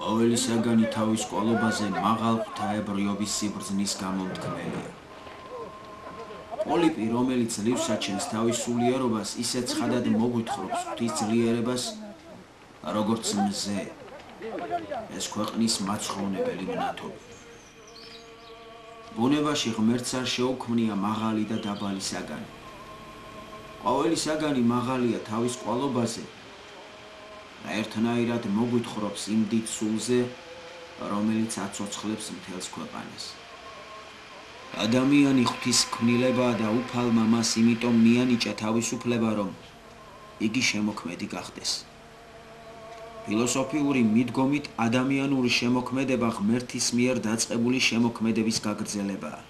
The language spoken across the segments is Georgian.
ყოველი საგანი თავის ყოლობაზე მაღალ ღვთაებრიობის სიბრძნის გამომთქმელია. პოლიპი, რომელიც ლივს აჩენს თავის სულიერობას, ისეთ ცხადად მოგვითხრობს ღვთის ძლიერებას, როგორც მზე, ეს ქვეყნის მაცხოვრებელი მნათობი. ბუნებაში ღმერთს არ შეუქმნია მაღალი და დაბალი საგანი. ყოველი საგანი მაღალია თავის ყოლობაზე და ერთნაირად მოგვითხრობს იმ დიდ სულზე, რომელიც აცოცხლებს მთელს ქვეყანას. ადამიანი ღვთის ქმნილებაა და უფალმა მას იმიტომ მიანიჭა თავისუფლება, რომ იგი შემოქმედი გახდეს. ფილოსოფიური მიდგომით ადამიანური შემოქმედება ღმერთის მიერ დაწყებული შემოქმედების გაგრძელებაა.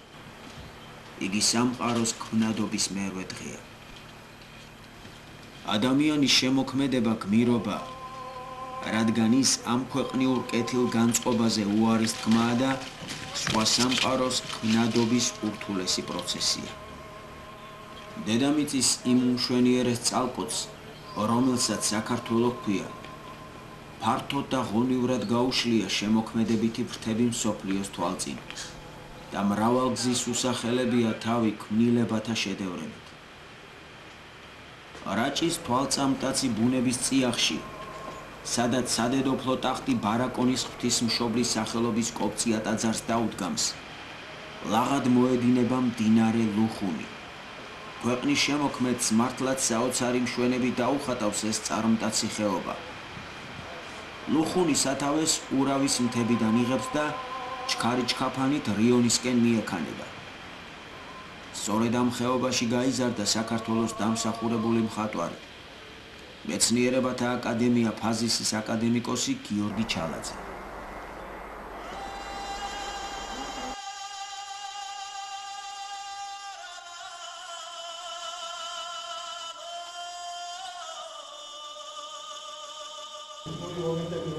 იგი სამყაროს ქმნადობის მერვე დღეა. ადამიანის შემოქმედება გმირობაა, რადგან ის ამ ქვეყნიურ კეთილგანწყობაზე უარის თქმაა და სხვა სამყაროს ქმნადობის ურთულესი პროცესია. დედამიწის იმ უმშვენიერეს წყალყუთს, რომელსაც საქართველო ჰქვია, ფართოდ და ღონივრად გაუშლია შემოქმედებითი ფრთები მსოფლიოს თვალწინ და მრავალგზის უსახელებია თავი ქმნილებათა შედევრებით. რაჭის თვალწამტაცი ბუნების წიაღში, სადაც სადედოფლო ტახტი ბარაკონის ღვთისმშობლის სახელობის კოპწია ტაძარს დაუდგამს, ლაღად მოედინება მდინარე ლუხუნი. ქვეყნის შემოქმედს მართლაც საოცარი მშვენები დაუხატავს ეს წარმტაცი ხეობა. ლუხუნი სათავეს ურავის მთებიდან იღებს და ჩქარი-ჩქაფანით რიონისკენ მიექანება. სწორედ ამ ხეობაში გაიზარდა საქართველოს დამსახურებული მხატვარი, მეცნიერებათა აკადემია ფაზისის აკადემიკოსი გიორგი ჩალაძე.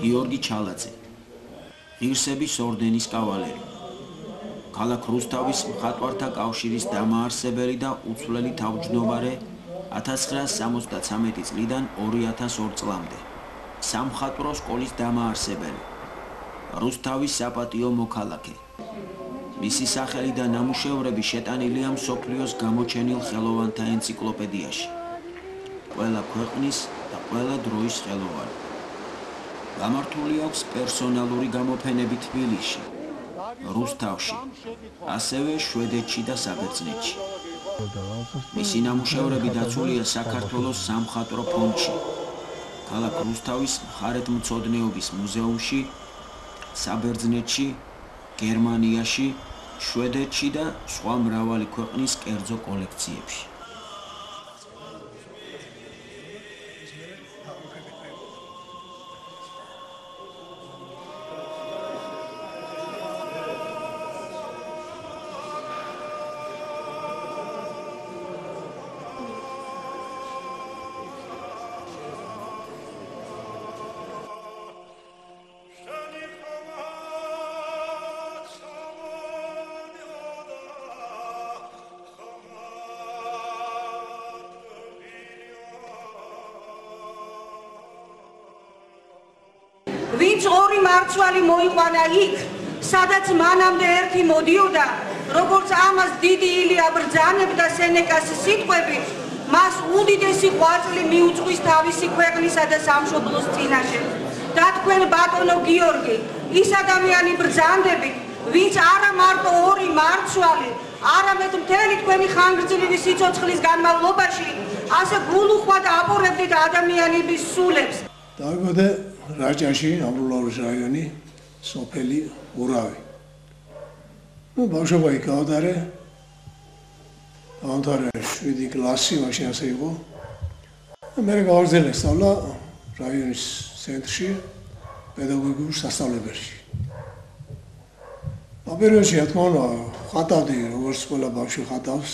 გიორგი ჩალაძე, ღირსების ორდენის კავალერი, ქალაქ რუსთავის მხატვართა კავშირის დამაარსებელი და უცვლელი თავმჯდომარე 1973 წლიდან 2002 წლამდე, სამხატვრო სკოლის დამაარსებელი, რუსთავის საპატიო მოქალაქე. მისი სახელი და ნამუშევრები შეტანილია მსოფლიოს გამოჩენილ ხელოვანთა ენციკლოპედიაში. ყველა ქვეყნის და ყველა დროის ხელოვანი. გამართული აქვს პერსონალური გამოფენები თბილისში, რუსთავში, ასევე შვედეთში და საბერძნეთში. მისი ნამუშევრები დაცულია საქართველოს სამხატვრო ფონდში, ქალაქ რუსთავის მხარეთმცოდნეობის მუზეუმში, საბერძნეთში, გერმანიაში, შვედეთში და სხვა მრავალი ქვეყნის კერძო კოლექციებში. ვინც ორი მარცვალი მოიყვანა იქ, სადაც მანამდე ერთი მოდიოდა, როგორც ამას დიდი ილია ბრძანებდა სენეკას სიტყვები, მას უდიდესი ღვაწლი მიუძღვის თავისი ქვეყნისა და სამშობლოს წინაშე. და თქვენ ბატონო გიორგი, ის ადამიანი ბრძანდებით, ვინც არა მარტო ორი მარცვალი, არამედ მთელი თქვენი ხანგრძლივი სიცოცხლის განმავლობაში ასე გულუხვად აპორებდით ადამიანების სულებს. დაიბადა რაჭაში, ამბროლაურის რაიონი, სოფელი ურავი. ბავშვობა იქ გავატარე. დავამთავრე 7 კლასი, მაშინ ასე იყო. მე გავაგრძელე სწავლა რაიონის ცენტრში, პედაგოგიურ სასწავლებელში. ამ პერიოდში, რა თქმა უნდა, ხატავდი, როგორც ყველა ბავშვი ხატავს.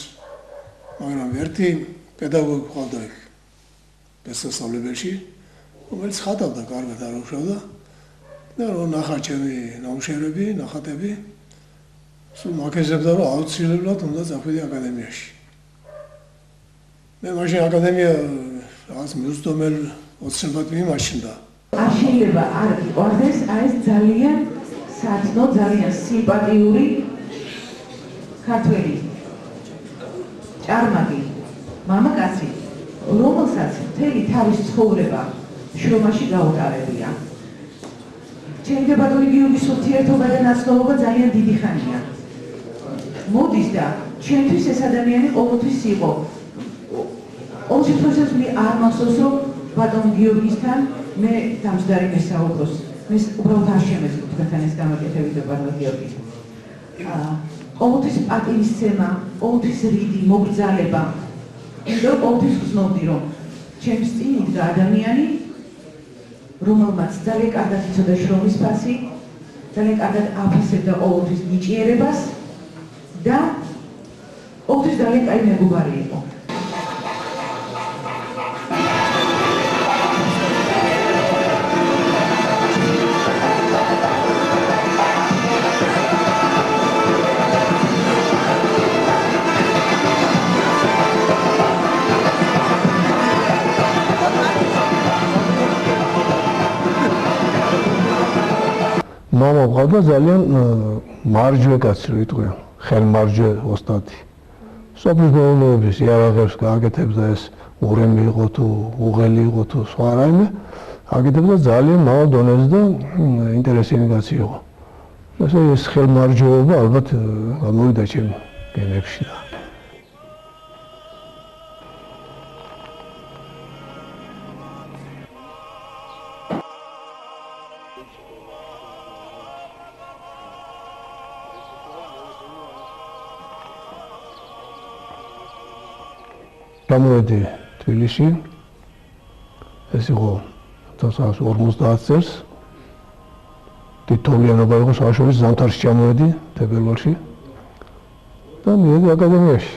მაგრამ ერთი პედაგოგი ყავდა იქ დასასწავლებელში, რომელიც ხატავდა კარგად არ უშვავდა და რომ ნახა ჩემი ნამუშევრები, ნახატები, სულ მაქეზებდა რომ აუცილებლად უნდა წახვიდე აკადემიაში. მე მაშინ აკადემია რაღაც მიუწვდომელ ოცნებად მიმაჩნდა. არ შეიძლება არ იყვარდეს ეს ძალიან სათნო, ძალიან სიმპათიური ქართველი ჭარმაგი მამაკაცი, რომელსაც მთელი თავის ცხოვრება შრომაში გაუტარებია. ჩემი ბატონი გიორგის ურთიერთობა და ნაცნობობა ძალიან დიდი ხანია. მოდის და ჩემთვის ეს ადამიანი ყოველთვის იყო. ყოველ შემთხვევაში მე არ მახსოვს, რომ ბატონ გიორგისთან მე დამჯდარი მესაუბროს. მე უბრალოდ არ შემეძლო თქვენთან ეს გამაკეთებით და ბატონ გიორგი. ყოველთვის პატივისცემა, ყოველთვის რიდი, მოგრძალება. იმიტომ ყოველთვის ვცნობდი, რომ ჩემს წინ იდგა ადამიანი, რომელმაც ძალიან კარგად იცოდა შრომის ფასი, ძალიან კარგად აფასებდა ყოველთვის ნიჭიერებას და ყოველთვის ძალიან კაი მეგობარი იყო. მამა ყავდა ძალიან მარჯვე კაცი რო იტყვიან, ხელმარჯვე ოსტატი. სოფლის მეურნეობის იარაღებს გააკეთებდა ეს ურემი იყო თუ უღელი იყო თუ სხვა რაიმე, აკეთებდა ძალიან მაღალ დონეზე და ინტერესიანი კაცი იყო. ესე ეს ხელმარჯვეობა ალბათ გამოვიდა ჩემ გენებში და გამოვედი თბილისში, ეს იყო 1950 წელს, თითოეულიანობა იყო საერთაშორისო ზამთარში ჩამოვედი თებერვალში და მივედი აკადემიაში.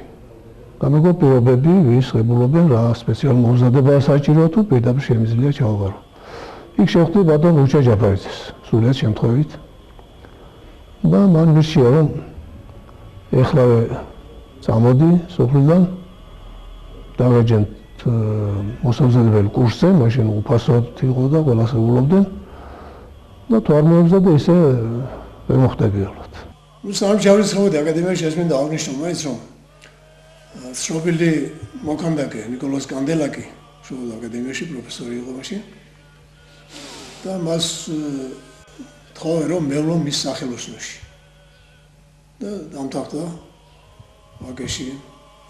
გამიგო პირობები, ვის ღებულობენ რა სპეციალური მომზადებაა საჭირო თუ პირდაპირ შემიძლია ჩავაბარო. იქ შევხვდი ბატონ რუჩა ჯაფარიძეს, სულიად შემთხვევით და მან მირჩია რომ ეხლავე წამოდი სოფლიდან დავეჯენ მოსამზადებელი კურსზე, მაშინ უფასოდ იყო და ყველას ებულობდნენ და თუ არ მოემზადე ისე ვერ მოხდები ალბათ. ნუ სამჯავრიც ხავდი აკადემიაში ეს მინდა აღნიშნო მაინც რომ ცნობილი მოქანდაკე ნიკოლას კანდელაკი შევიდა აკადემიაში პროფესორი იყო მაშინ და მას თხოვე რომ მევლო მის სახელოსნოში და დამთავრდა ვაკეში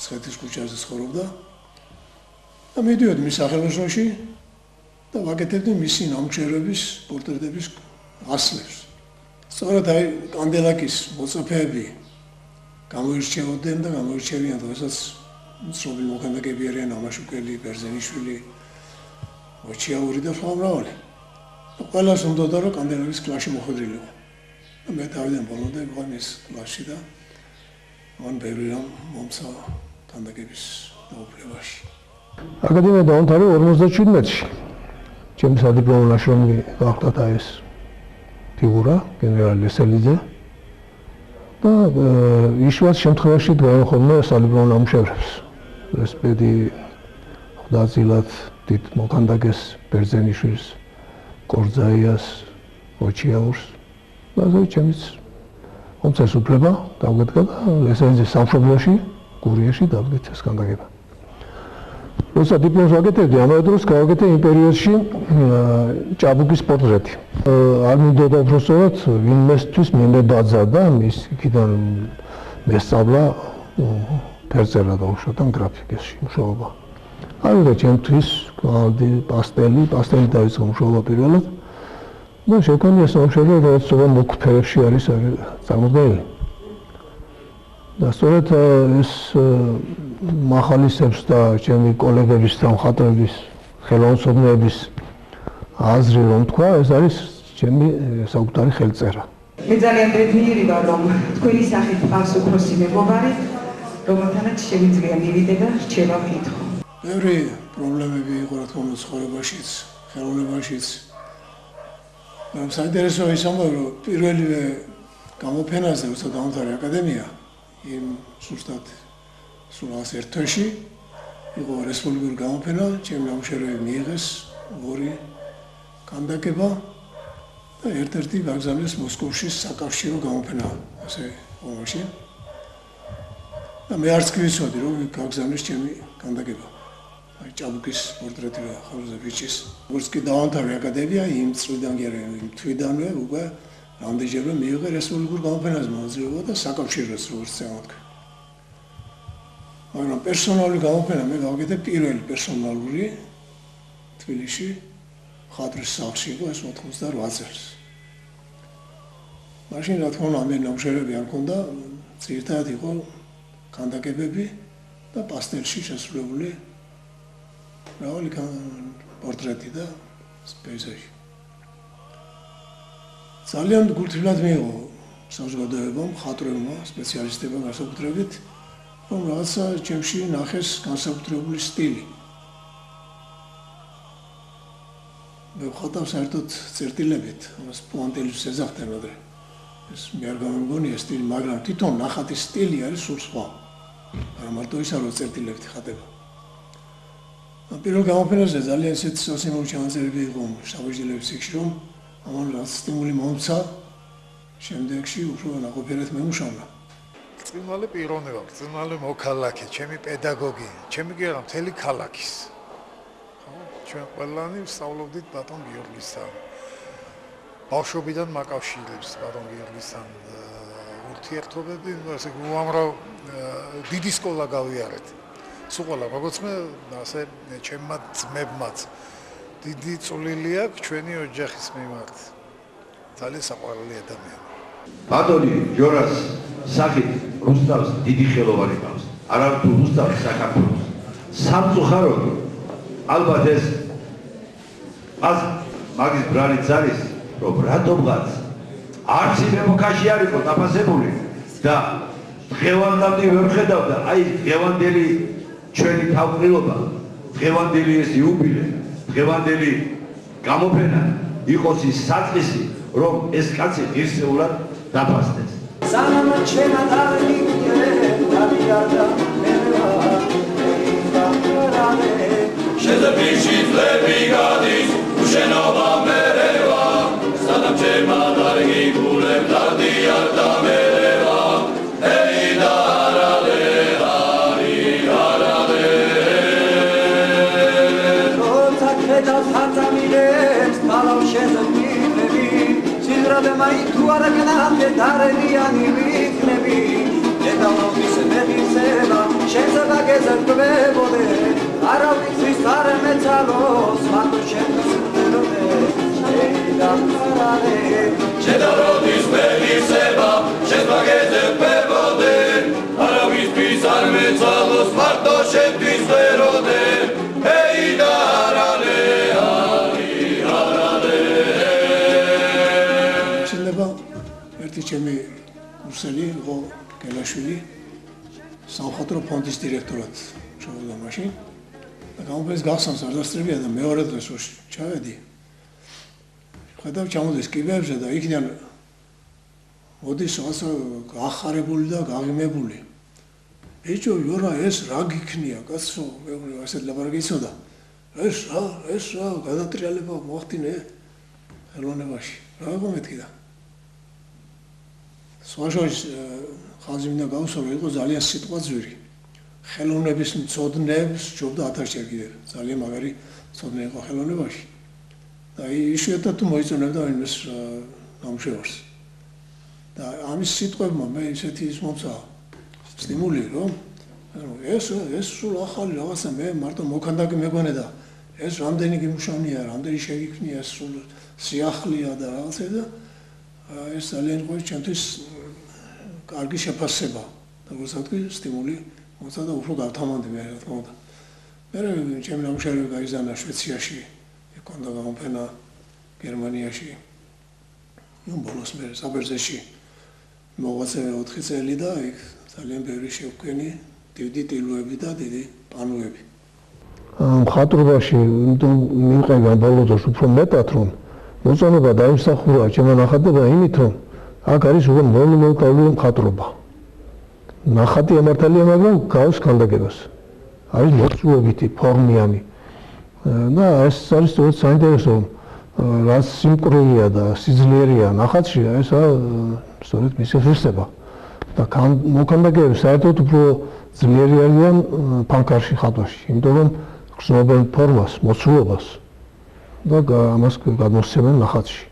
ცხეთის ქუჩაზე ცხოვრობდა და მიდიოდი მის სახელოსნოში და ვაკეთებდი მისი ნამუშევრების პორტრეტების ასლებს. სწორედ აი კანდელაკის მოწაფეები გამოირჩეოდნენ და გამოირჩევიან დღესაც ცნობილი მოქანდაკეები არიან ამაშუკელი, ბერძენიშვილი, მოჩიაური და სხვა მრავალი. ყველას უნდოდა რომ კანდელაკის კლასში მოხვედრილიყო. და მე თავიდან ბოლომდე ვიყავ მის კლასში და მან ბევრი რამ მომცა ქანდაკების დაუფლებაში. აკადემია დაამთავრა 57-ში. ჩემი სადიპლომო ნაშრომი გახდა ეს ფიგურა გენერალი ლესელიძე და იშვიათ შემთხვევაში დგავენ ხოლმე სადიპლომო ნამუშევრებს. ეს პედი ხდაცილად დიდ მოქანდაკეს ბერძენიშვილს, კორძაიას, ოჩიაურს და ასე ჩემიც მომცეს უფლება დავგედგა და ლესელიძეს სამშობლოში, გურიაში დავგეთ ეს ქანდაკება. როცა დიპლომს ვაკეთებდი, ამავე დროს გავაკეთე იმ პერიოდში ჭაბუკის პორტრეტი. არ მინდოდა უბრალოდ ვინმესთვის მინდა დაძაბა მის იქიდან მესწავლა ფერწერა და უშუალოდ გრაფიკის მუშაობა. არა ჩემთვის პასტელი დაიწყო მუშაობა პირველად და შევქონია სამშობლო როცა მოკფერებში არის წარმოდგენილი. და სწორედ ეს მახალისებს და ჩემი კოლეგების და მხატვრების ხელოვნებების აზრი რომ თქვა, ეს არის ჩემი საკუთარი ხელწერა. მე ძალიან ბედნიერი ვარ, რომ თქვენი სახით მყავს უფროსი მეგობარი, რომელთანაც შეგვიძლია მივიდე და რჩევა ვკითხო. ბევრი პრობლემები იყო რა თქმა უნდა ცხოვრებაშიც, ხელოვნებაშიც. საინტერესოა ის ამბავი, რომ პირველივე გამოფენაზე, როცა დაამთავრე აკადემია, იმ ზუსტად სულ ერთ თვეში იყო რესპუბლიკური გამოფენა, ჩემი ნამუშევრები მიიღეს, 2 კანდაკება და ერთ-ერთი გაგზავნეს მოსკოვში საკავშირო გამოფენა, ასე ომში. და მე არც კი ვიცოდი, რომ გაგზავნეს ჩემი კანდაკება. აი ჭაბუკის პორტრეტი ახალზე ბიჭის. როგორც კი დაამთავრე აკადემია, იმ წლიდან კი არა, იმ თვიდანვე უკვე რამდენჯერმე მიიღე რესპუბლიკურ გამოფენაზე მონაწილეობა და საკავშიროს როგორც წამოთქვა. მაგრამ პერსონალური გამოფენა მე გავაკეთე პირველი პერსონალური თბილისში ხატრის სახლში იყო ეს 98 წელს. მაშინ რა თქმა უნდა მე ნამუშევრები არ მქონდა, ძირითადად იყო კანდაკებები და პასტელში შესრულებული მრავალი პორტრეტი და პეიზაჟი. ძალიან გულთბილად მიიღო საზოგადოებამ, მხატვრებმა, სპეციალისტებმა განსაკუთრებით, რომ რაღაცა ჩემში ნახეს განსაკუთრებული სტილი. მე ვხატავ საერთოდ წერტილებით, ამას პუანტელებს ეძახდნენ ადრე. ეს მე არ გამომგონია სტილი, მაგრამ თვითონ ნახატის სტილი არის სულ სხვა. არა მარტო ისა რომ წერტილებით ხატება. პირველ გამოფენაზე ძალიან ისეთი სასიმბოლო ჩანაწერები იყო საბერძნელების სიქში, რომ ამან რაღაც სტიმული მომცა, შემდეგში უფრო ნაყოფიერად მემუშავნა. ბრწყინვალე პიროვნება, ბრწყინვალე მოქალაქე, ჩემი პედაგოგი, ჩემი კი არა მთელი ქალაქის. ხო, ჩვენ ყველანი ვსწავლობდით ბატონ გიორგისთან. ბავშვობიდან მაკავშირებს ბატონ გიორგისთან ურთიერთობები, ასე უამრავ დიდი სკოლა გავიარეთ. სულ ყველა, როგორც მე, ასე ჩემმა ძმებმაც დიდი წვლილი აქვს ჩვენი ოჯახის მიმართ. ძალიან საყვარელი ადამიანი. ბატონი ჯორას სახით რუსთავს დიდი ხელოვანი ყავს. არა თუ რუსთავს საქართველოს. სამწუხაროდ ალბათ ეს მაგის ბრალიც არის, რომ რატომღაც არც იმეფქაში არ იყო დაფასებული და დღევანდამდე ვერ ხედავდა აი დღევანდელი ჩვენი თავყრილობა, დღევანდელი ეს იუბილე, დღევანდელი გამოფენა იყოს ის საწყისი, რომ ეს კაცი ღირსეულად დაფასდეს. სანამ ჩვენა დაგიგე, დაგიარდა მერვა, შეძებიში წლები გადის, უშენობა მერევა, სანამ ჩვენა დაგიგულე, დადიარდა მერევა, ეი და არალე, არი არალე. როცა ქედა ხაწამილებს, თალავ შეძებილები, სიდრადე მაი თუ არ გნამდე დარებიანი ვიქნები, დედამობის მეხისება, შეძება გეზერკვებოდე, არა ვიცის არ მეცალოს, მარტო შენს მეროდე, ეი და არალე. შედაროდის მეხისება, შეძება გეზერკვებოდე, არა ვიცის არ მეცალოს, მარტო შენს მეროდე, ეი და არალე, არი არალე. ერთი ჩემი კურსელი იყო გელაშვილი, სამხატვრო ფონდის დირექტორად მუშაობდა მაშინ. და გამოფენის გახსნას არ დასწრებია და მეორე დღეს რო ჩავედი, ხედავ ჩამოდის კიბეებზე და იქიდან მოდის რაღაცა გახარებული და გაღიმებული. ბიჭო, იორა, ეს რა გიქნია, კაცო, მე ასეთ ლაპარაკი იცოდა. ეს რა, გადატრიალება მოახდინე ხელოვნებაში. რა გომეთქიდა? სხვაშორის ხაზი მინდა გავუსვა, იყო ძალიან სიტყვაძვირი. ხელოვნების მცოდნებს ჯობდა 1000-ჯერ კიდევ. ძალიან მაგარი მცოდნე იყო ხელოვნებაში. და იშვიათად თუ მოიწონებდა იმის ნამუშევარს. და ამის სიტყვებმა მე ისეთი ის მომცა სტიმული, რომ ეს სულ ახალი რაღაცა მე მარტო მოქანდაკე მეგონე და ეს რამდენი გიმუშავნია, რამდენი შეგიქმნია, ეს სულ სიახლეა და რაღაცა და ეს ძალიან იყო ჩემთვის კარგი შეფასება და უბრალოდ სტიმული მოცა და უფრო გავთამანდი მე რა თქმა უნდა. მე ჩემი ნამუშევრები გაიზარდა შვეიცარიაში, იქონდა გამოფენა გერმანიაში. ნუ ბოლოს მე საბერძნეთში მოღვაწე 4 წელი და იქ ძალიან ბევრი შევქმენი, დიდი ტილოები და დიდი პანოები. მხატვრობაში მივყენგა ბოლო დროს უფრო მეტად, რომ მოწოjuba დაიმსახურა ჩემო ნახატება იმით, რომ აქ არის უკვე მონუმენტალური მხატვრობა. ნახატი ემართალია, მაგრამ გავს ქანდაკებას. არის მოწუობითი, ფორმიანი. და ეს არის სწორედ საინტერესო, რაც სიმკვრივეა და სიძლიერეა ნახატში, ესა სწორედ მისი ღირსება. და მოქანდაკეები საერთოდ უფრო ძლიერი არიან ფანქარში ხატვაში, იმიტომ რომ გრძნობენ ფორმას, მოცულობას და ამას გადმოსცემენ ნახატში.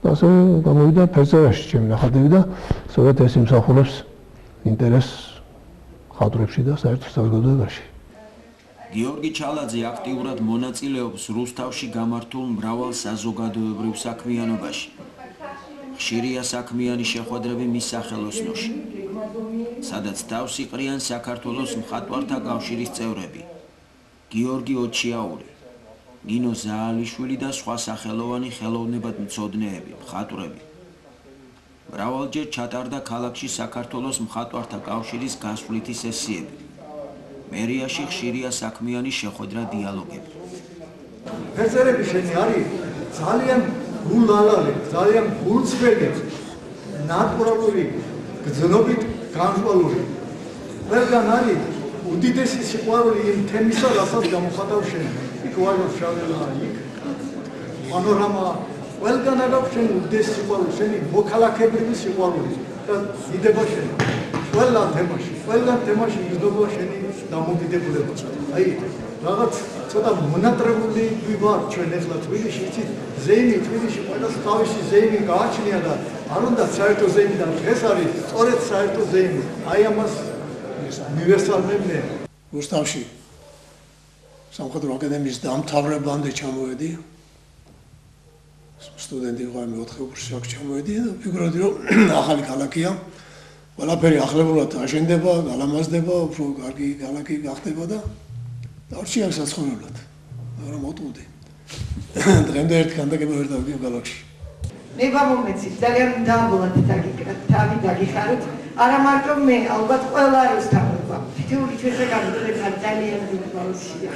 და ასე გამოვიდა ფერწერაში ჩემი ნახატები და სწორედ ეს იმსახურებს ინტერესს ხატვრებში და საერთოდ საზოგადოებაში. გიორგი ჩალაძე აქტიურად მონაწილეობს რუსთავში გამართულ მრავალ საზოგადოებრივ საქმიანობაში. ხშირია საქმიანი შეხვედრები მის სახელოსნოში, სადაც თავს იყრიან საქართველოს მხატვართა კავშირის წევრები, გიორგი ოჩიაური, ნინო ზაალიშვილი და სხვა სახელოვანი ხელოვნებათმცოდნეები, მხატვრები. მრავალჯერ ჩატარდა ქალაქში საქართველოს მხატვართა კავშირის გასვლითი სესიები. მერიაში ხშირია საქმიანი შეხვედრა დიალოგები. ფერწერები შენი არის ძალიან გულალალი, ძალიან გულწრფელი, ნატურალური, გრძნობით განსხვავებული. ყველგან არის უდიდესი სიყვარული იმ თემისა, რასაც გამოხატავ შენ. იქ ვაროს შაველა, იქ პანორამა, ყველგან აქვს შენ უდიდესი სიყვარული, შენი მოქალაქეების სიყვარული და იდება შენ. ყველგან თემაში იზრდება შენი დამოკიდებულება. აი, რაღაც ცოტა მონატრებული ვარ ჩვენ ახლა თბილისში, იცით, ზეიმი თბილისში ყველას თავისი ზეიმი გააჩნია და არ უნდა საერთო ზეიმი და დღეს არის სწორედ საერთო ზეიმი. აი ამას უნივერსალმემნე. რუსთავში სამხატვრო აკადემიის დამთავრებამდე ჩამოვედი. სტუდენტი ვარ, მე-4 კურსში აქ ჩამოვედი და ვფიქრობდი, რომ ახალი ქალაქია. ყველაფერი ახლებურად აშენდება, გალამაზდება, უფრო კარგი ქალაქი გახდება და დავარჩი აქ საცხოვრებლად. მაგრამ მოტყუდი. დღემდე ერთ ქანდაკება ვერ დავიდი ქალაქში. მე ვამომეცით, ძალიან დააბოლათ თავი დაგიხაროთ. არა მარტო მე, ალბათ ყველა რუსთავობა. თითოეული ჩვენსაგანი ძალიან დიდი ბალანსია.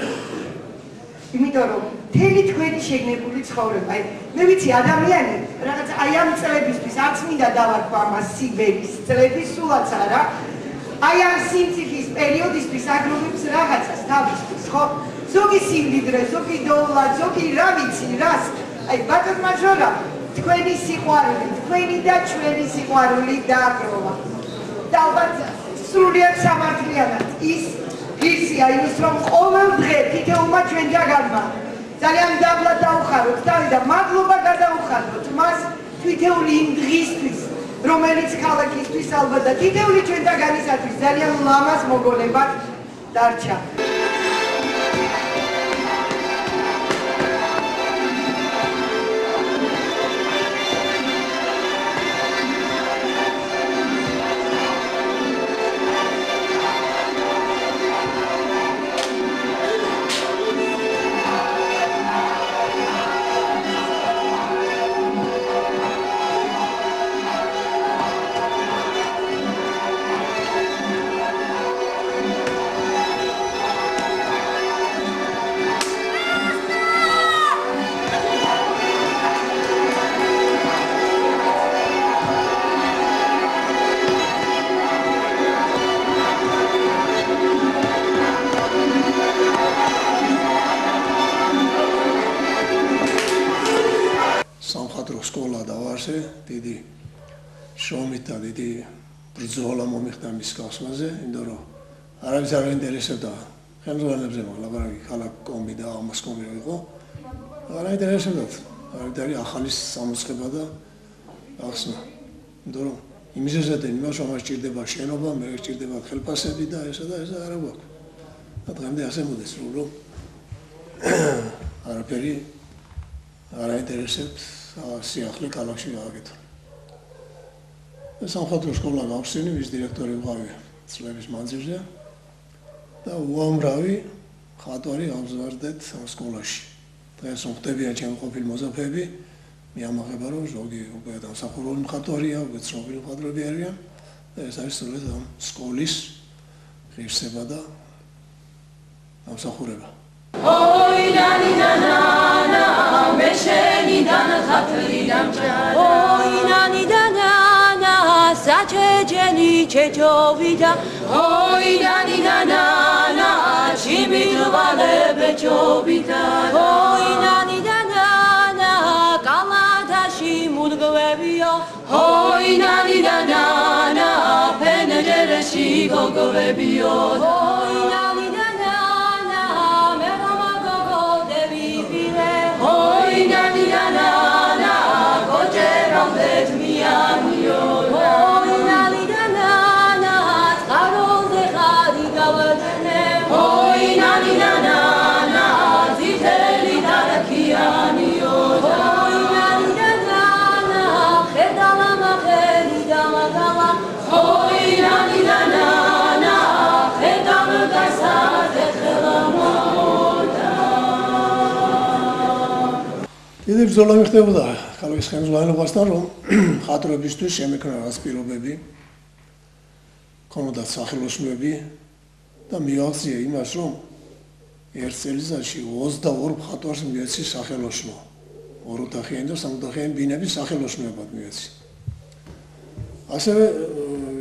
იმიტომ რომ მთელი თქვენი შეგნებული ცხოვრება, მე ვიცი ადამიანი რაღაც აი ამ წლებისთვის არც მინდა დავარქვა ამას სიბერის წლების სულაც არა, აი ამ სიმწიფის პერიოდისთვის აგროვებს რაღაცას თავისთვის, ხო? ზოგი სიმდიდრე, ზოგი დოლა, ზოგი რა ვიცი, რას, აი ბატონმა ჟორა, თქვენი სიყვარული, თქვენი და ჩვენი სიყვარული დააგროვა. და ალბათ სრულიად სამართლიანად ის ღირსია იმის, რომ ყოველ დღე თითოეულმა ჩვენ ჯაგარმა ძალიან დაბლად დაუხაროთ თავი და მადლობა გადაუხადოთ მას თითოეული იმ დღისთვის, რომელიც ქალაქისთვის ალბათ და თითოეული ჩვენთაგანისათვის ძალიან ლამაზ მოგონებად დარჩა. დიდი შრომით და დიდი ბრძოლა მომიხდა მის გასვლაზე, იმიტომ რომ არავის არ ინტერესებდა ხელმძღვანელებზე ლაპარაკი, ქალაქ კომი და ამას კომი რო იყო. არ ინტერესებდათ, არის ახალი სამოწყება და ახსნა. იმიტომ რომ იმისესაც იმას რომ სჭირდება შენობა, მე სჭირდება ხელფასები და ესა არა გვაქვს. და დღემდე ასე მოდის, რომ არაფერი არ ინტერესებს სიახლე ქალაქში გააკეთა. სამხატვრო სკოლა გავხსენი, ვის დირექტორი ვიყავი წლების მანძილზე და უამრავი ხატვარი ავზარდეთ ამ სკოლაში. დღეს ვხვდებიან ჩემი ყოფილი მოზაფეები, მე ამაღება რომ ზოგი უკვე დამსახურებული მხატვარია, უკვე ცნობილი მხატვრები არიან ეს არის სწორედ ამ სკოლის ღირსება და დამსახურება. ოი ნანი ნანა მე შენიდან ხათრი დამჭარა ოი ნანი ნანა საჩეჯენი ჩეჩოვიდა ოი ნანი ნანა ჩიმიტვალე ჩოვიდა ოი ნანი ნანა კალათაში მუდგვებიო ოი ნანი ნანა პენჯერეში გოგოვებიო ოი ნანი ნანა მე გამაგოგოდები ვირე ოი ნანი ნანა გოჯერამდე მიანიო ოი ნანი ნანა წყაროზე ხარი გავაძნე ოი ნანი ნანა ძითელი დარაქიანიო ოი ნანი ნანა ხედალა მახერი დამაგალა ოი ნანი ნანა ხედავ გასაზე ხელა მომოდა დიდი ბრძოლა ხდებოდა ქალაქის ხელმძღვანელობასთან, რომ ხატრებისთვის შემექმნა რაც პირობები, ქონოდათ სახელოსნოები და მიაღწია იმას, რომ ერთ წელიწადში 22 მხატვარს მიეცეს სახელოსნო. ოროთახიანი და სამოთახიანი ბინების სახელოსნოებად მიეცეს. ასევე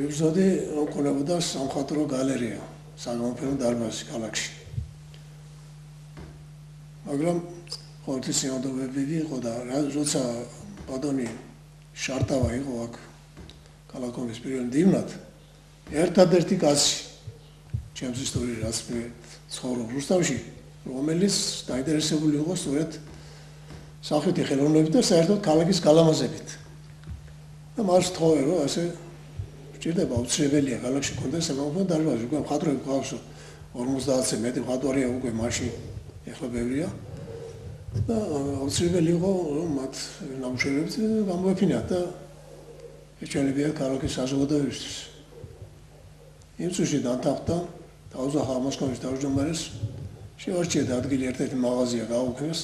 იბრძოდი, რომ ქონებოდა სამხატვრო გალერეა, საგამოფენო დარბაზი ქალაქში. მაგრამ ყოველთვის სიამოვნებები იყო და როცა ბატონი შარტავა იყო აქ ქალაქის პირველ მდივნად, ერთადერთი კაცი ჩემს ისტორიაში რაც მე ცხოვრობ რუსთავში, რომელიც დაინტერესებული იყო სწორედ სამხრეთი ხელოვნებით და საერთოდ ქალაქის გალამაზებით. და მას თხოვე, რომ ასე სჭირდება აუცილებელია ქალაქში კონდეს საგამოფენო დარბაზი, უკვე მხატვრები ყავს 50-ზე მეტი მხატვარია უკვე მაშინ, ეხლა ბევრია. და აუცილებელი იყო, რომ მათ ნამუშევრებს გამოეფინათ და ეჩვენებიათ ქალაქის საზოგადოებისთვის. იმ წუთში დათანხმდა დაუზახა მოსკოვის თავმჯდომარეს, შევარჩიეთ ადგილი ერთ-ერთი მაღაზია გააუქმეს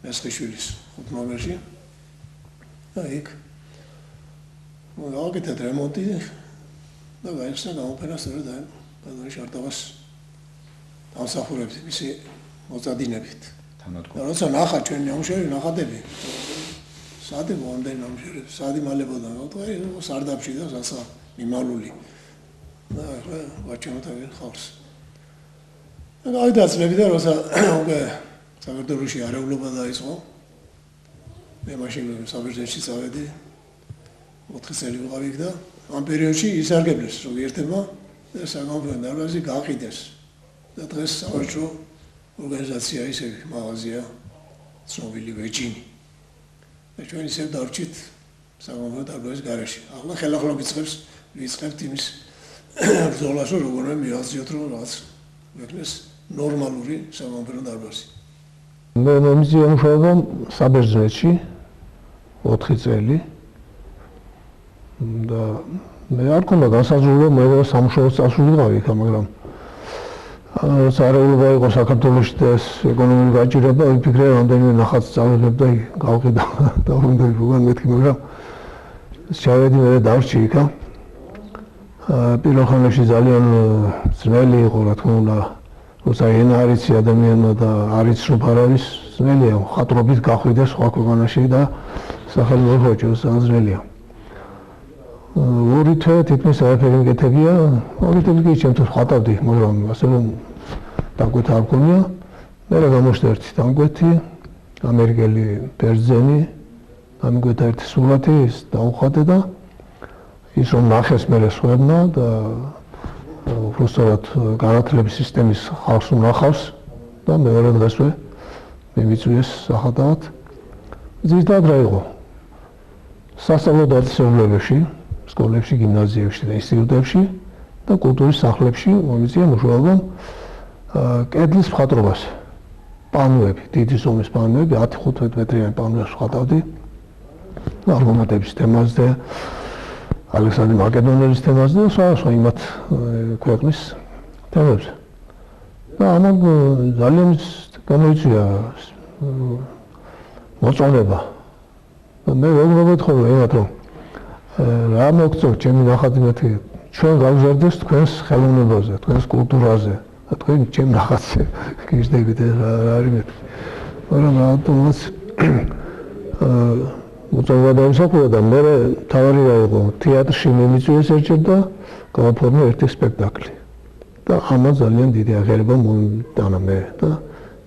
მესხიშვილის 5 ნომერში და იქ გავაკეთეთ რემონტი და გაიხსნა გამოფენა სწორედ ამ ბატონის შარტავას დამსახურებით, მისი მოწადინებით. და როცა ნახა ჩვენი ნამუშევრები, ნახატები, სადი მომდენ ნამუშევრები, სადი მალებოდა, თქო, სარდაფში და სასა მიმალული. და ახლა ვაჩვენოთ ამ ხალხს. და გავიდაცლები და როცა უკვე საქართველოში არეულობა დაიწყო, მე მაშინ საბერძნეთში წავედი, 4 წელი ვიყავი და ამ პერიოდში ისარგებლეს ზოგიერთმა და საგამოფენო დარბაზი გააყიდეს. და დღეს სავაჭრო ორგანიზაცია ისე მაღაზია ცნობილი ვეჯინი. და ჩვენ ისე დავჭით საგამოფენო დარბაზის გარეშე. ახლა ხელახლობით ვიწყებთ იმის ბრძოლას, რომ როგორ მიაღწიოთ, რომ რაღაც ვექნეს ნორმალური საგამოფენო დარბაზი. მე მომზიამშობა საბერძნეთში 4 წელი და მე არ მქონდა განსაზღვრება, მე სამუშაოს წასულიყავი იქ, მაგრამ სარეულობა იყო საქართველოში და ეს ეკონომიკური გაჭირება, ვიფიქრე რამდენიმე ნახატს წავიღებ და გავყიდა და უნდა ვიგან მეთქი, მაგრამ შევედი მე დავრჩი იქა. პირველ ხანებში ძალიან ძნელი იყო, რა თქმა უნდა, როცა ენა არ იცი ადამიანმა და არ იცი რომ არ არის, ძნელია ხატრობით გახვიდე სხვა ქვეყანაში და სახელმწიფო ძალიან ძნელია. ორი თვე თითქმის არაფერი მკეთებია, მოგეთები კი ჩემთვის ხატავდი, მაგრამ ასე რომ დაგვეთა არ მქონია, მე გამოჩნდა ერთი დამკვეთი, ამერიკელი ბერძენი, ამგვეთა ერთი სურათი ის დაუხატე და ის რომ ნახეს მე სხვებმა და უბრალოდ განათლების სისტემის ხალხს უნახავს და მეორე დღესვე მე მიწვიეს სახატავად. ზუსტად რა იყო? სასწავლო დაწესებულებებში, სკოლებში, გიმნაზიებში და ინსტიტუტებში და კულტურის სახლებში მომიწია მუშაობამ კედლის მხატვრობას. პანოები, დიდი ზომის პანოები, 10-15 მეტრიანი პანოებს ვხატავდი. არგუმენტების თემაზე, ალექსანდრე მაკედონელის თემაზე და სხვა იმათ ქვეყნის თემებზე. და ამან ძალიან გამოიწვია მოწონება. მე როგორ მეთხოვე იმათ, რომ რა მოგწონთ ჩემი ნახატი მეთქი ჩვენ გავზარდეს თქვენს ხელოვნებაზე, თქვენს კულტურაზე და თქვენ ჩემ ნახატზე გიждებით რა არის მეთქი. მაგრამ რატომაც უწევდა დამსახურდა და მე თავარი რა იყო თეატრში მიმიწვიეს ერთჯერ და გავაფორმე ერთი სპექტაკლი. და ამას ძალიან დიდი აღიარება მომიტანა მე და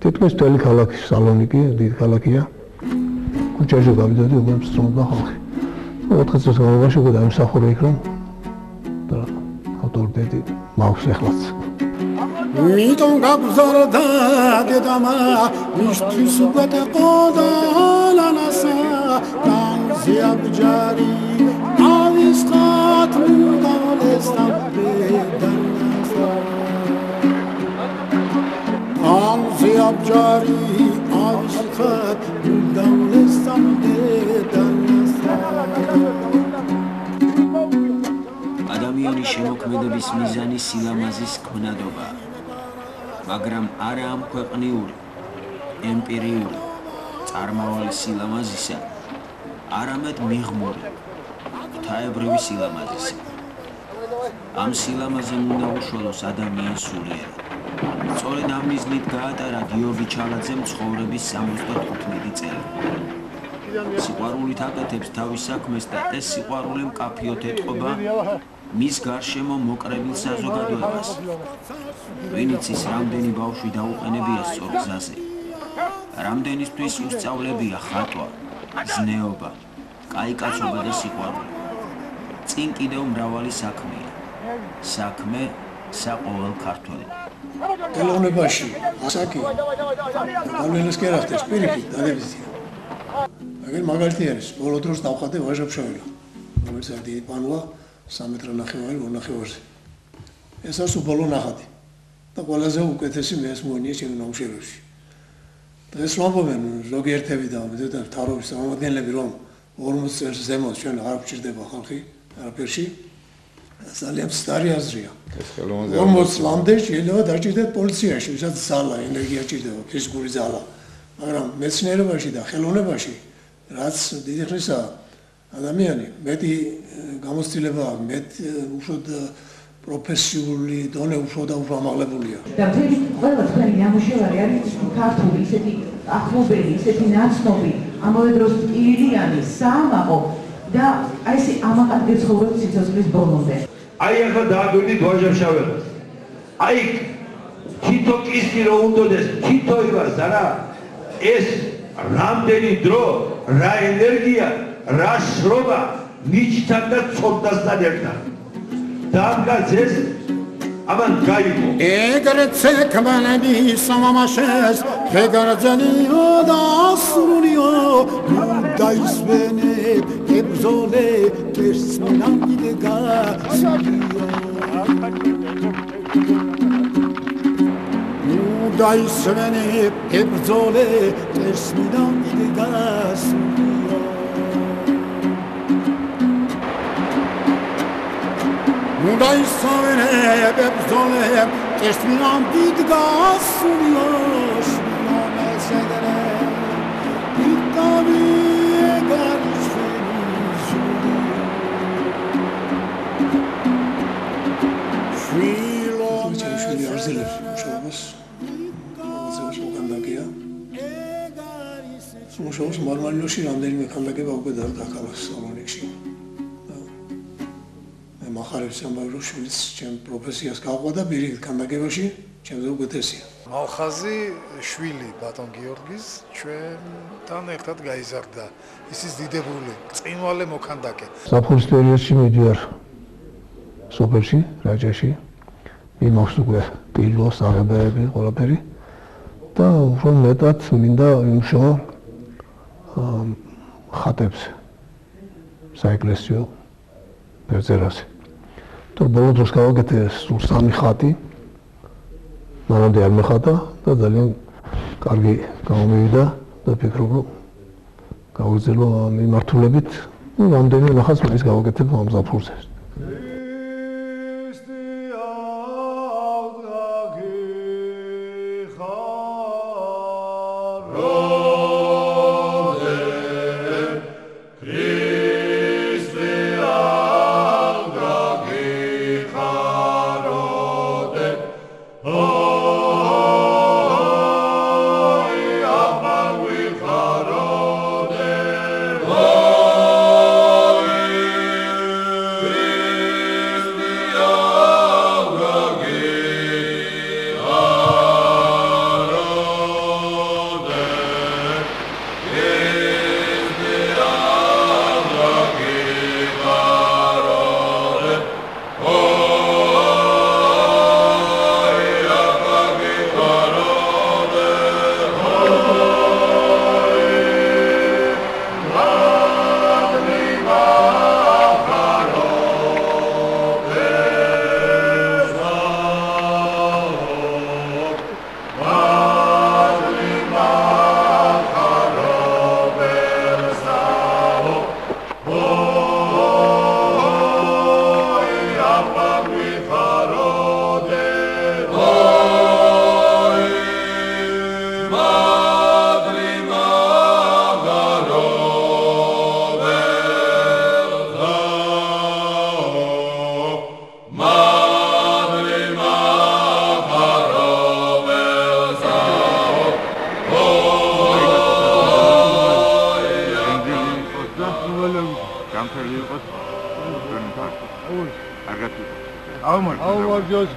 თითქმის მთელი ქალაქი სალონიკი დიდი ქალაქია. ქუჩაში გავიდოდი უკვე სწრაფად ხალხი. 4 წელს განმავლობაში უკვე დამსახურე იქ რომ და ავტორიტეტი მაქვს ახლაც. მიტომ გაგზარდა დედამა მისთვის უგეთყოდა ლანასა განზე აბჯარი ავის ხათ მუდავლესა დედანასა განზე აბჯარი ავის ხათ მუდავლესა დედანასა ადამიანის შემოქმედების მიზანი სილამაზის ქმნადობა, მაგრამ არა ამ ქვეყნიური, ემპირიული, წარმავალი სილამაზისა, არამედ მიღმური, ღვთაებრივი სილამაზისა. ამ სილამაზე უნდა უშველოს ადამიანს სულიერად. სწორედ ამ მიზნით გაატარა გიორგი ჩალაძემ ცხოვრების 75 წელი. სიყვარულით აკეთებს თავის საქმეს და ეს სიყვარული მკაფიოდ ეტყობა მის გარშემო მოკრებილ საზოგადოებას. ვინ იცის რამდენი ბავშვი დაუყენებია სწორ გზაზე. რამდენისთვის უსწავლებია ხატვა, ზნეობა, კაიკაცობა და სიყვარული. წინ კიდევ მრავალი საქმეა. საქმე საყოველთაო ქართველი. ხელოვნებაში ასაკი გავლენას კი არ ახდენს პირიქით დადებითია. მაგრამ მაგალითი არის ბოლო დროს დავხატე ვაჟა-ფშაველა, რომელიც დიდი პანოა 3 მეტრ ნახევარი 2 ნახევარზე. ესაც უბოლო ნახატი და ყველაზე უკეთესი მე ეს მოენია ჩემი ნამუშევრებში. და ეს ვამბობენ ზოგიერთები და მედეთა მთავრობის წარმომადგენლები რომ 40 წელს ზემოთ ჩვენ არ გვჭირდება ხალხი არაფერში. ძალიან მცდარი აზრია. ეს ხელოვნური 40 ლამდე შეიძლება დაჭირდეთ პოლიციაში, ვისაც ძალა, ენერგია ჭირდება, ფიზიკური ძალა. მაგრამ მეცნიერებაში და ხელოვნებაში რაც დიდი ხნისაა ადამიანი მეტი გამოცდილება, უფრო პროფესიული დონე უფრო და უფრო ამაღლებულია. და ყველა თქვენი ნამუშევარი არის ქართული, ისეთი ახლობელი, ისეთი ნაცნობი, ამავე დროს ტკივილიანი, საამაყო და აი ესე ამაყად გეცხოვრებთ სიცოცხლის ბოლომდე. აი ახლა დააგვირდით ვაჟა-ფშაველას. აი თითო კისკი რო უნდოდეს, თითო ივას არა ეს რამდენი დრო, რა ენერგია, რა შრომა მიჩთან და ცოდნასთან ერთად. დამკაც ეს ამან გაიგო. ეგრეთ ცეკვენები სამამაშეს, ეგრაცენიო და ასრულიო, დაისვენე, ებზოლე, კერსმინამდიგა, დაისვენე, ებზოლე, კერსმინამდიგა, დაისვენე, ებზოლე, კერსმინამდიგა, სულიოს, მომესეგრე, იტავი მუშაობს მარმარილოში რამდენიმე ქანდაკება უკვე დაკავეს სალონიკში. მე მახარებს ამბავი რომ შვილის ჩემ პროფესიას გავყვადა პირიქით ქანდაკებაში, ჩემზე უკეთესია. მალხაზი შვილი ბატონ გიორგის ჩვენთან ერთად გაიზარდა. ის ის დიდებული, წინვალე მოქანდაკე. ზაფხულის პერიოდში მიდიარ სოფელში, რაჭაში. იმავს უკვე პირველ საღებავები ყველაფერი და უფრო მეტად მინდა იმუშავა ხატებს საეკლესიო ფერწერაზე. თუ ბოლო დროს გავაკეთე სულ 3 ხატი, მანამდე არ მეხატა და ძალიან კარგი გამომივიდა და ფიქრობ რომ გავაგრძელო ამ მიმართულებით, რამდენიმე ნახატს მაინც გავაკეთებ ამ ზაფხულზე. Christ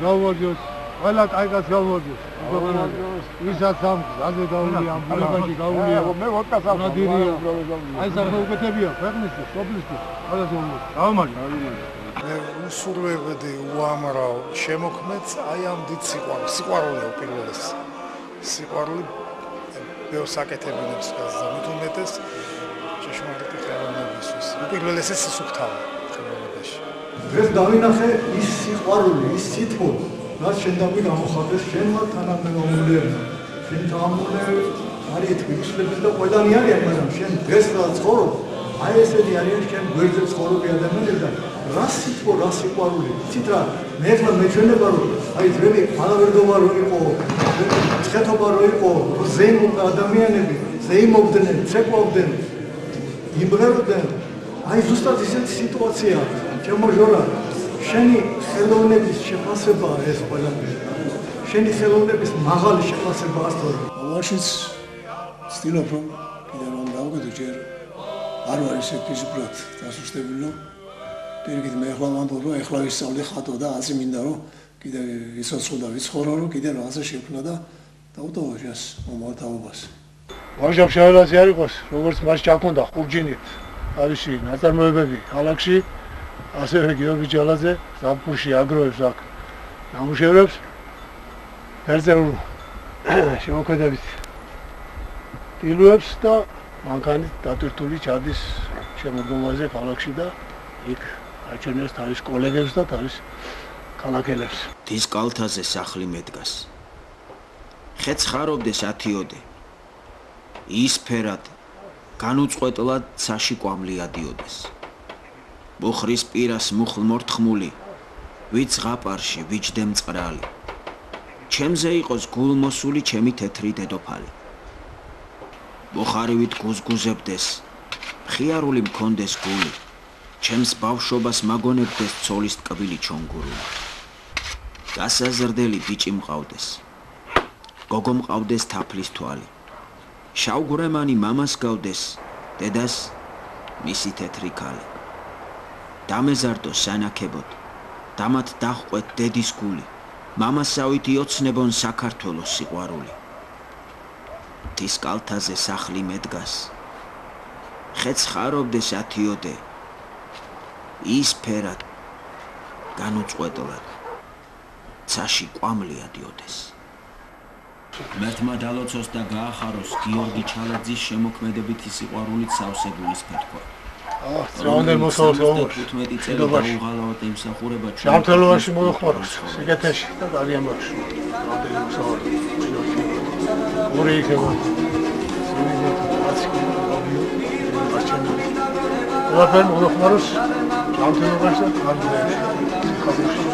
გაუმარჯოს. ყველა კაიკას გაუმარჯოს. ვისაც ამ გზაზე გაული ამ ბუნებაში გაულია. მე ვოდკას ამდირია. აი საკუთებია ქვეყნისთვის, სოფლისთვის. ყველა გაუმარჯოს. მე უსურვებდი უამრავ შემოქმედს აი ამ დიდ სიყვარულია უპირველეს. სიყვარული ბევრს აკეთებინებს გაზა მით უმეტეს ჭეშმარიტი ხელოვნებისთვის. უპირველეს ეს სიყვარული ხელოვნებაში. დღეს დავინახე ის სიყვარული, ის სითბო, რაც შენ დამოხატეს შენმა თანამემამულეებმა. შენ თანამემამულეები არის თბილისში და ყველანი არიან, მაგრამ შენ დღეს რა ცხოვრობ, აი ესეთი არიან შენ გვერდზე ცხოვრობი ადამიანები და რა სიტყვა, რა სიყვარული. იცით რა, მე ახლა მეჩვენება რომ აი ძველი ფალავერდობა რო იყო, ცხეთობა რო იყო, ზეიმობდა ადამიანები, ზეიმობდნენ, ცეკვავდნენ, იმღეროდნენ. აი ზუსტად ისეთი სიტუაცია. ჩემო ჟორა, შენი ხელოვნების შეფასებაა ეს ყველაფერი. შენი ხელოვნების მაღალი შეფასებაა სწორი. მაშინც ცდილობ რომ კიდევ რომ დავგედო ჯერ არ არის ფიზიკურად დასუსტებული რომ პირიქით მე ახლა ვამბობ რომ ახლა ვისწავლე ხატო და აზრი მინდა რომ კიდევ ისოცხლო და ვიცხოვრო რომ კიდევ რაღაცა შექმნა და დავტოვო ჯას მომავალთაობას. ვაჟა შეველაზე არ იყოს როგორც მას ჩაქონდა ხურჯინი არის ნაწარმოებები ქალაქში ასევე გიორგი ჯალაძე ზაფხულში აგროვებს აქ ნამუშევრებს პერზეულ შემოქმედებით ტილოებს და მანქანით დატვირთული ჩადის შემოდგომაზე ქალაქში და იქ აჩვენებს თავის კოლეგებს და თავის ქალაქელებს. დის კალთაზე სახლი მედგას. ხეც ხარობდეს ათიოდე. ისფერად განუწყვეტლად ცაში კვამლი ადიოდეს. ბუხრის პირას მუხლმორთხმული, ვიც ღაპარში ვიჯდე მწყრალი. ჩემზე იყოს გულმოსული ჩემი თეთრი დედოფალი. ბუხარივით გუზგუზებდეს, მხიარული მქონდეს გული. ჩემს ბავშვობას მაგონებდეს ცოლის ტკბილი ჩონგურული. გასაზრდელი ბიჭი მყავდეს. გოგო მყავდეს თაფლის თვალი. შავგვრემანი მამას გავდეს, დედას მისი თეთრი ქალი. დამეზარდო სანაკებოდ, დამათ დაჰყვეთ დედის გული. მამასავით იოცნებონ საქართველოს სიყვარული. დის კალთაზე სახლი მედგას. ხეც ხარობდეს ათიოდე. ისფერად განუწყვეტლად ცაში კვამლი ადიოდეს. მეთმა დალოცოს და გაახაროს გიორგი ჩალაძის შემოქმედებითი სიყვარულით სავსებულის ფეთქვა. სწრაფად მოსავალს 15 წელი დაუღალავთ ემსახურება ჯანმრთელობაში მოხმაროს სიკეთეში და ძალიან ბავშვი. ორი იქნება. ყველაფერი მოხმაროს ჯანმრთელობაში და კარგად.